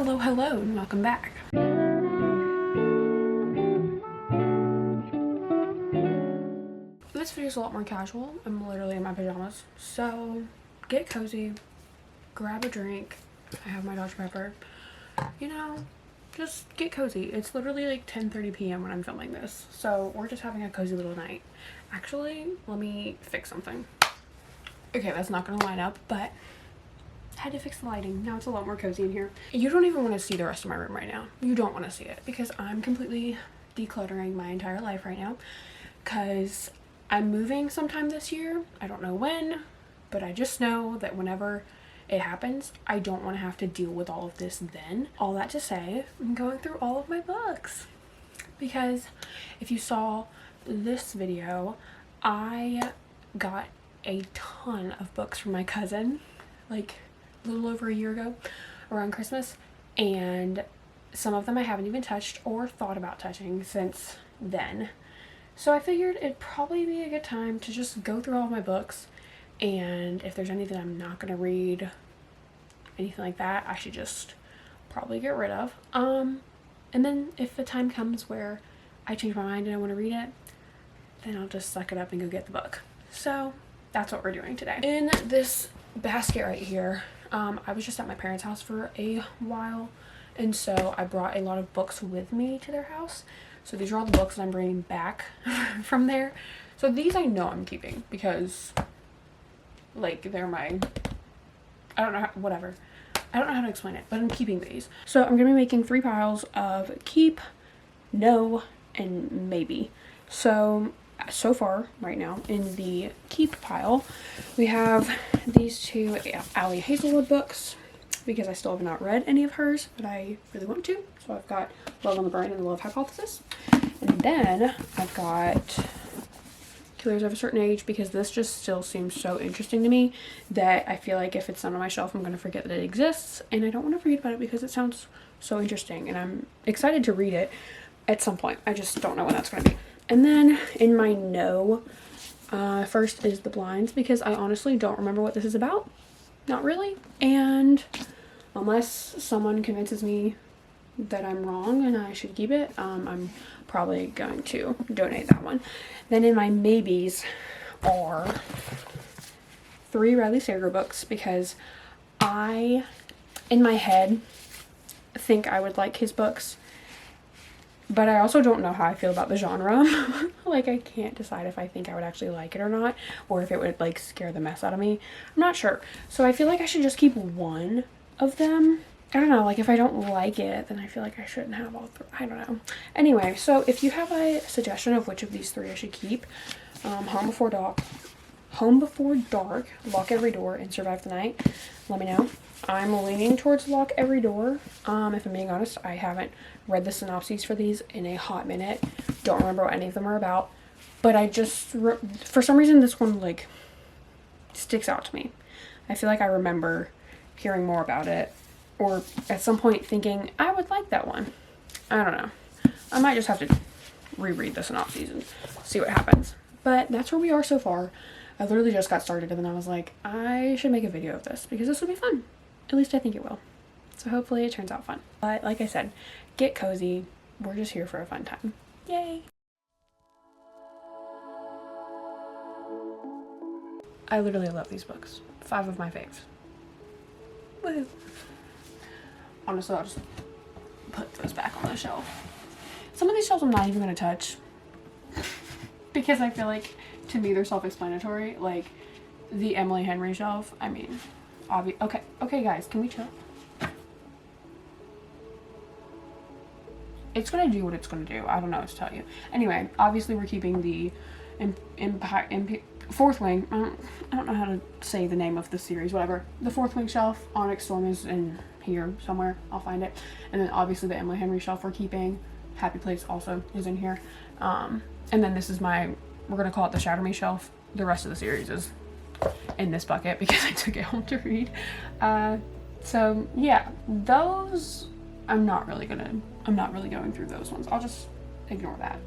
Hello, and welcome back. This video is a lot more casual. I'm literally in my pajamas, so get cozy, grab a drink. I have my Dr. Pepper. You know, just get cozy. It's literally like 10:30 p.m. when I'm filming this, so we're just having a cozy little night. Actually, let me fix something. Okay, that's not gonna line up, but had to fix the lighting. Now it's a lot more cozy in here. You don't even want to see the rest of my room right now. You don't want to see it because I'm completely decluttering my entire life right now because I'm moving sometime this year. I don't know when, but I just know that whenever it happens, I don't want to have to deal with all of this then. All that to say, I'm going through all of my books because if you saw this video, I got a ton of books from my cousin, like a little over a year ago around Christmas, and some of them I haven't even touched or thought about touching since then. So I figured it'd probably be a good time to just go through all my books, and if there's anything I'm not gonna read, anything like that, I should just probably get rid of. And then if the time comes where I change my mind and I want to read it, then I'll just suck it up and go get the book. So that's what we're doing today. In this basket right here, I was just at my parents' house for a while, and so I brought a lot of books with me to their house. So these are all the books that I'm bringing back from there. So these I know I'm keeping because, like, they're my, I don't know how, whatever. I don't know how to explain it, but I'm keeping these. So I'm gonna be making 3 piles of keep, no, and maybe. So far, right now, in the keep pile, we have these 2 Allie Hazelwood books because I still have not read any of hers, but I really want to. So I've got Love on the Brain and The Love Hypothesis. And then I've got Killers of a Certain Age because this just still seems so interesting to me that I feel like if it's not on my shelf, I'm going to forget that it exists. And I don't want to forget about it because it sounds so interesting and I'm excited to read it at some point. I just don't know when that's going to be. And then in my no, first is The Blinds because I honestly don't remember what this is about. Not really. And unless someone convinces me that I'm wrong and I should keep it, I'm probably going to donate that one. Then in my maybes are 3 Riley Sager books because I, in my head, think I would like his books, but I also don't know how I feel about the genre. Like, I can't decide if I think I would actually like it or not, or if it would, like, scare the mess out of me. I'm not sure. So I feel like I should just keep one of them. I don't know, like, if I don't like it, then I feel like I shouldn't have all 3. I don't know. Anyway, so if you have a suggestion of which of these 3 I should keep, Home Before Dark, Lock Every Door, and Survive the Night, let me know. I'm leaning towards Lock Every Door. If I'm being honest, I haven't read the synopses for these in a hot minute. Don't remember what any of them are about. But I just, for some reason, this one, like, sticks out to me. I feel like I remember hearing more about it, or at some point thinking, I would like that one. I don't know. I might just have to reread the synopses and see what happens. But that's where we are so far. I literally just got started and then I was like, I should make a video of this because this will be fun. At least I think it will. So hopefully it turns out fun. But like I said, get cozy. We're just here for a fun time. Yay! I literally love these books. 5 of my faves. Woohoo! Honestly, I'll just put those back on the shelf. Some of these shelves I'm not even going to touch because I feel like, to me, they're self-explanatory. Like, the Emily Henry shelf, I mean, okay, guys, can we chill? It's going to do what it's going to do. I don't know what to tell you. Anyway, obviously, we're keeping the Fourth Wing. I don't know how to say the name of the series, whatever. The Fourth Wing shelf. Onyx Storm is in here somewhere. I'll find it. And then obviously the Emily Henry shelf we're keeping. Happy Place also is in here. And then this is we're gonna call it the Shatter Me shelf. The rest of the series is in this bucket because I took it home to read. So yeah, those I'm not really going through those ones. I'll just ignore that.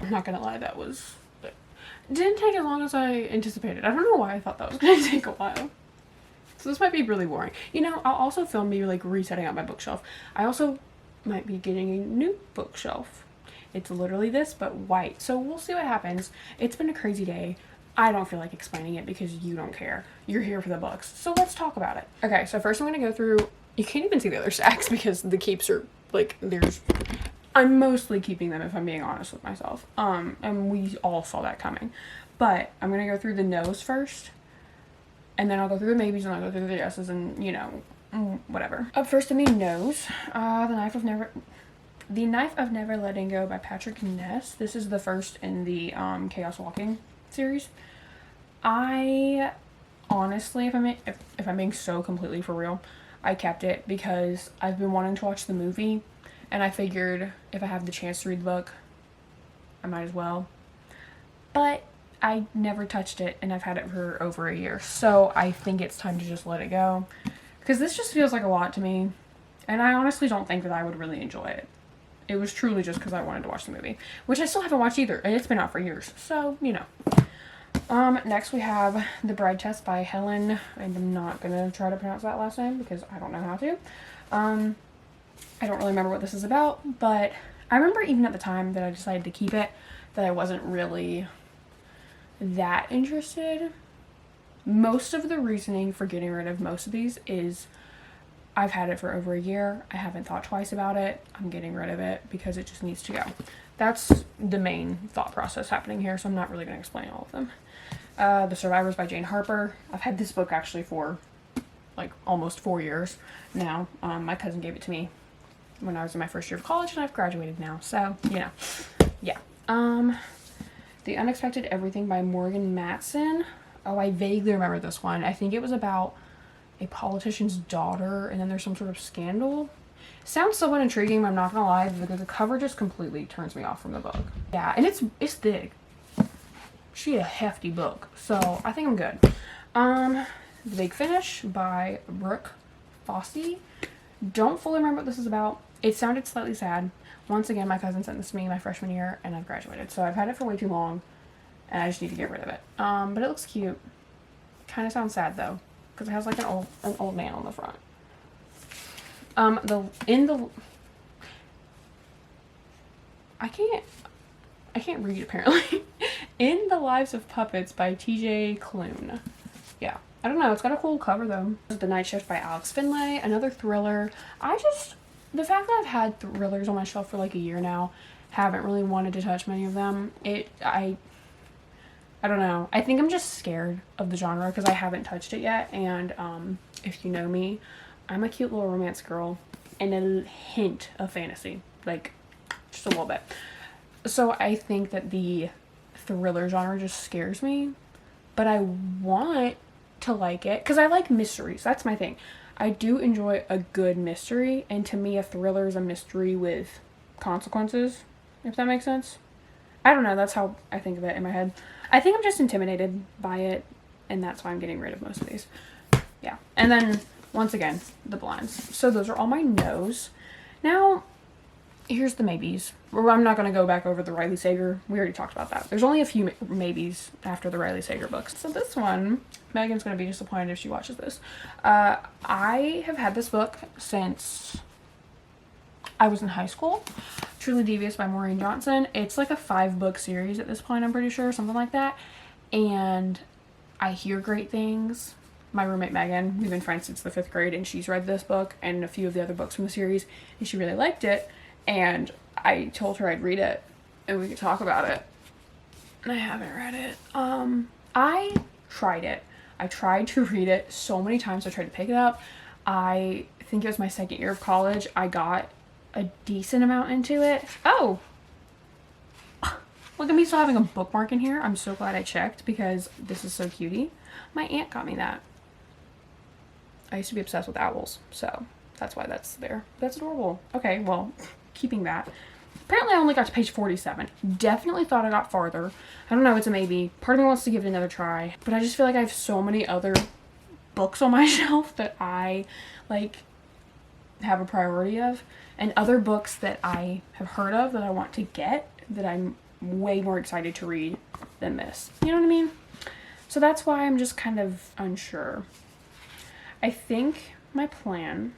I'm not gonna lie, that was... It didn't take as long as I anticipated. I don't know why I thought that was gonna take a while. So this might be really boring. You know, I'll also film me like resetting up my bookshelf. I also might be getting a new bookshelf. It's literally this, but white. So we'll see what happens. It's been a crazy day. I don't feel like explaining it because you don't care. You're here for the books. So let's talk about it. Okay, so first I'm going to go through... You can't even see the other stacks because the keeps are, like, there's... I'm mostly keeping them if I'm being honest with myself. And we all saw that coming. But I'm going to go through the no's first. And then I'll go through the maybes and I'll go through the yeses and, you know, whatever. Up first in the no's, The Knife of Never Letting Go by Patrick Ness. This is the first in the Chaos Walking series. I honestly, if I'm being so completely for real, I kept it because I've been wanting to watch the movie, and I figured if I have the chance to read the book, I might as well. But I never touched it, and I've had it for over a year, so I think it's time to just let it go, because this just feels like a lot to me, and I honestly don't think that I would really enjoy it. It was truly just because I wanted to watch the movie, which I still haven't watched either, and it's been out for years, so, you know. Next we have The Bride Test by Helen. I'm not gonna try to pronounce that last name because I don't know how to. I don't really remember what this is about, but I remember even at the time that I decided to keep it, that I wasn't really that interested. Most of the reasoning for getting rid of most of these is I've had it for over a year. I haven't thought twice about it. I'm getting rid of it because it just needs to go. That's the main thought process happening here, so I'm not really going to explain all of them. The Survivors by Jane Harper. I've had this book actually for like almost 4 years now. My cousin gave it to me when I was in my first year of college, and I've graduated now, so, you know, yeah. The Unexpected Everything by Morgan Matson. Oh, I vaguely remember this one. I think it was about a politician's daughter, and then there's some sort of scandal. Sounds somewhat intriguing, but I'm not gonna lie, because the cover just completely turns me off from the book. Yeah, and it's thick. She had a hefty book, so I think I'm good. The Big Finish by Brooke Fossey. Don't fully remember what this is about. It sounded slightly sad. Once again, my cousin sent this to me my freshman year, and I've graduated, so I've had it for way too long, and I just need to get rid of it. But it looks cute. Kind of sounds sad though, because it has like an old man on the front. I can't read apparently. In the Lives of Puppets by T.J. Klune. Yeah, I don't know. It's got a cool cover though. The Night Shift by Alex Finlay, another thriller. The fact that I've had thrillers on my shelf for like a year now, haven't really wanted to touch many of them. I don't know. I think I'm just scared of the genre because I haven't touched it yet. And if you know me, I'm a cute little romance girl and a hint of fantasy, like just a little bit. So I think that the thriller genre just scares me, but I want to like it because I like mysteries. That's my thing. I do enjoy a good mystery, and to me a thriller is a mystery with consequences, if that makes sense. I don't know, that's how I think of it in my head. I think I'm just intimidated by it, and that's why I'm getting rid of most of these. Yeah. And then, once again, the blinds. So those are all my no's. Now, here's the maybes. I'm not going to go back over the Riley Sager. We already talked about that. There's only a few maybes after the Riley Sager books. So this one, Megan's going to be disappointed if she watches this. I have had this book since I was in high school. Truly Devious by Maureen Johnson. It's like a 5-book series at this point, I'm pretty sure, something like that. And I hear great things. My roommate Megan, we've been friends since the 5th grade, and she's read this book and a few of the other books from the series, and she really liked it. And I told her I'd read it and we could talk about it. And I haven't read it. I tried it. I tried to read it so many times. I tried to pick it up. I think it was my 2nd year of college. I got a decent amount into it. Oh! Look at me still having a bookmark in here. I'm so glad I checked because this is so cutie. My aunt got me that. I used to be obsessed with owls, so that's why that's there. That's adorable. Okay, well, keeping that. Apparently I only got to page 47. Definitely thought I got farther. I don't know, it's a maybe. Part of me wants to give it another try, but I just feel like I have so many other books on my shelf that I, like, have a priority of, and other books that I have heard of that I want to get, that I'm way more excited to read than this. You know what I mean? So that's why I'm just kind of unsure. I think my plan,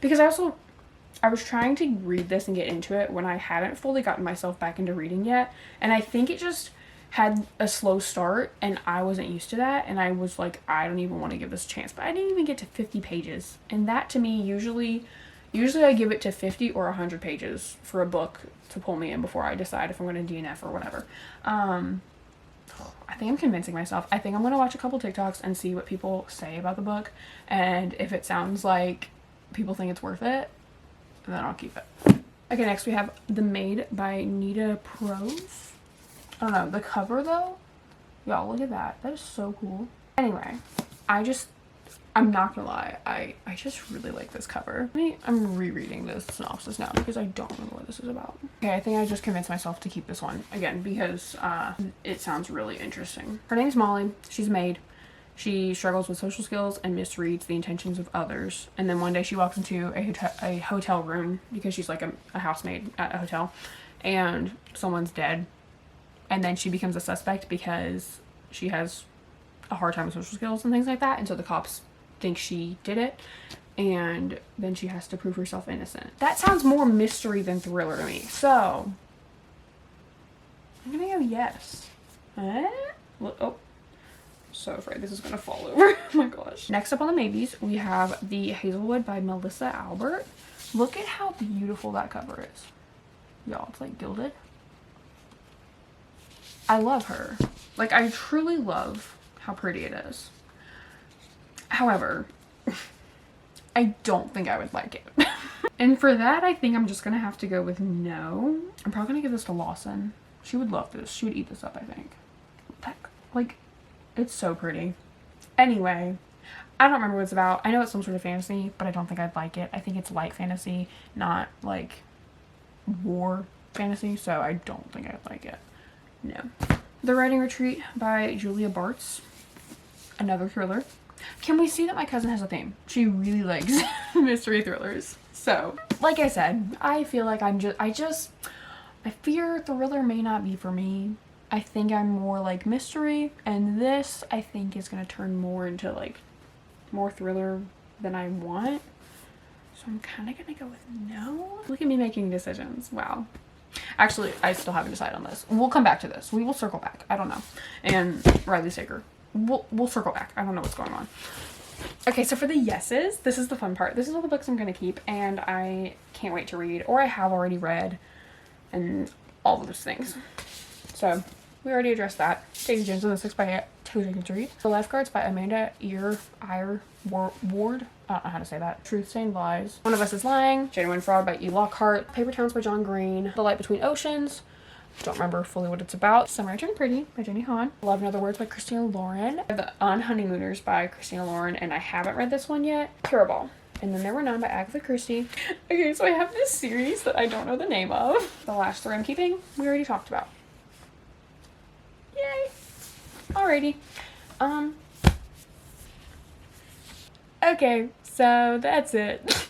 because I was trying to read this and get into it when I hadn't fully gotten myself back into reading yet, and I think it just had a slow start and I wasn't used to that, and I was like, I don't even want to give this a chance. But I didn't even get to 50 pages, and that to me usually I give it to 50 or 100 pages for a book to pull me in before I decide if I'm going to DNF or whatever. I think I'm convincing myself. I think I'm going to watch a couple TikToks and see what people say about the book, and if it sounds like people think it's worth it, then I'll keep it. Okay, next we have The Maid by Nita Prose. I don't know, the cover though, y'all look at that. That is so cool. Anyway, I'm not gonna lie, I just really like this cover. I'm rereading this synopsis now because I don't remember what this is about. Okay, I think I just convinced myself to keep this one again because it sounds really interesting. Her name's Molly. She's a maid. She struggles with social skills and misreads the intentions of others. And then one day she walks into a hotel room because she's like a housemaid at a hotel, and someone's dead. And then she becomes a suspect because she has a hard time with social skills and things like that. And so the cops think she did it. And then she has to prove herself innocent. That sounds more mystery than thriller to me. So I'm gonna go yes. Oh, so afraid this is gonna fall over. Oh my gosh. Next up on the maybes, we have The Hazelwood by Melissa Albert. Look at how beautiful that cover is. Y'all, it's like gilded. I love her. Like, I truly love how pretty it is. However, I don't think I would like it. And for that, I think I'm just gonna have to go with no. I'm probably gonna give this to Lawson. She would love this. She would eat this up, I think. That, like, it's so pretty. Anyway, I don't remember what it's about. I know it's some sort of fantasy, but I don't think I'd like it. I think it's light fantasy, not like war fantasy, so I don't think I'd like it. No. The Writing Retreat by Julia Bartz. Another thriller. Can we see that my cousin has a theme? She really likes mystery thrillers. So, like I said, I feel like I fear thriller may not be for me. I think I'm more like mystery, and this I think is going to turn more into like more thriller than I want. So I'm kind of going to go with no. Look at me making decisions. Wow. Actually, I still haven't decided on this. We'll come back to this. We will circle back. I don't know. And Riley Sager. We'll circle back. I don't know what's going on. Okay, so for the yeses, this is the fun part. This is all the books I'm going to keep, and I can't wait to read, or I have already read, and all of those things. So, we already addressed that. Daisy Jones and the 6 by 8 Taylor Jenkins read. The Lifeguards by Amanda Ward. I don't know how to say that. Truth Stained Lies. One of Us is Lying. Genuine Fraud by E. Lockhart. Paper Towns by John Green. The Light Between Oceans. Don't remember fully what it's about. Summer Turned Pretty by Jenny Han. Love in Other Words by Christina Lauren. The Unhoneymooners by Christina Lauren, and I haven't read this one yet. Curable. And then There Were None by Agatha Christie. Okay, so I have this series that I don't know the name of. The last 3 I'm keeping, we already talked about. Yay! Alrighty. Okay, so that's it.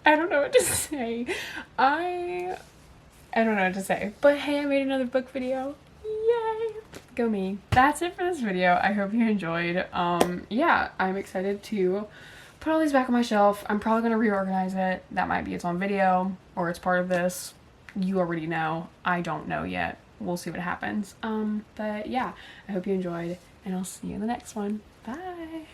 I don't know what to say. I don't know what to say. But hey, I made another book video. Yay! Go me. That's it for this video. I hope you enjoyed. Yeah, I'm excited to put all these back on my shelf. I'm probably going to reorganize it. That might be its own video, or it's part of this. You already know. I don't know yet. We'll see what happens. But yeah, I hope you enjoyed, and I'll see you in the next one. Bye!